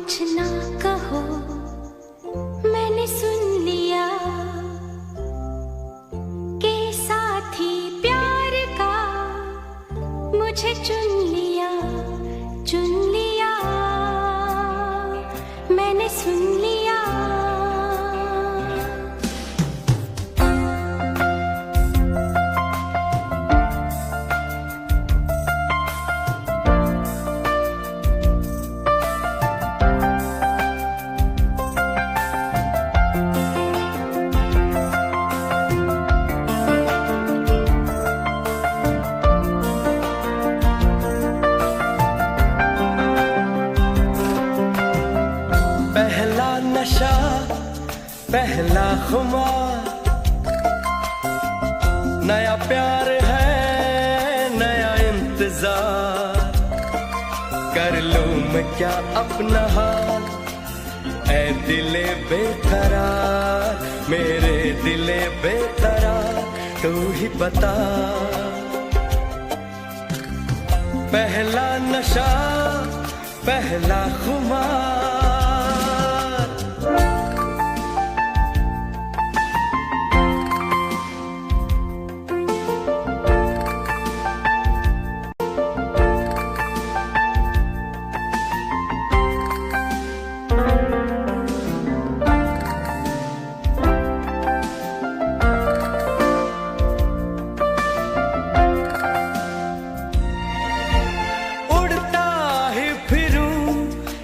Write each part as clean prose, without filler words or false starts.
कुछ ना कहो, मैंने सुन लिया कि साथी प्यार का मुझे चुन लिया, मैंने सुन लिया। पहला नशा, पहला खुमार, नया प्यार है, नया इंतजार। कर लूं मैं क्या अपना हाल, ऐ दिले बेकरार, मेरे दिले बेकरार, तू ही बता। पहला नशा, पहला खुमार,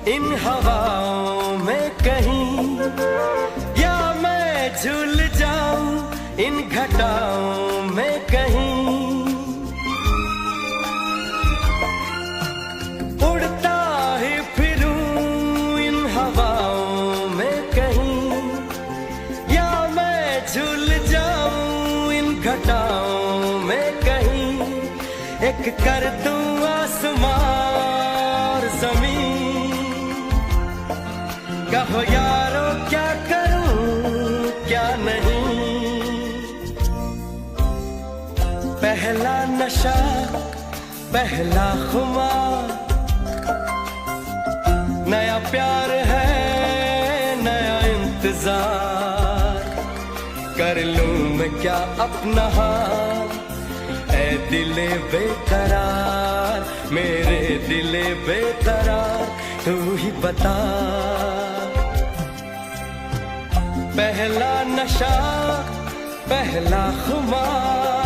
इन हवाओं में कहीं, या मैं झूल जाऊं इन घटाओं में कहीं। उड़ता ही फिरूं इन हवाओं में कहीं, या मैं झूल जाऊं इन घटाओं में कहीं। एक कर दूं आसमां और जमीन, कहो यारो क्या करूं क्या नहीं। पहला नशा, पहला खुमार, नया प्यार है, नया इंतजार। कर लूं मैं क्या अपना हाल, ऐ दिले बेकरार, मेरे दिले बेकरार, तू ही बता। पहला नशा, पहला खुमार।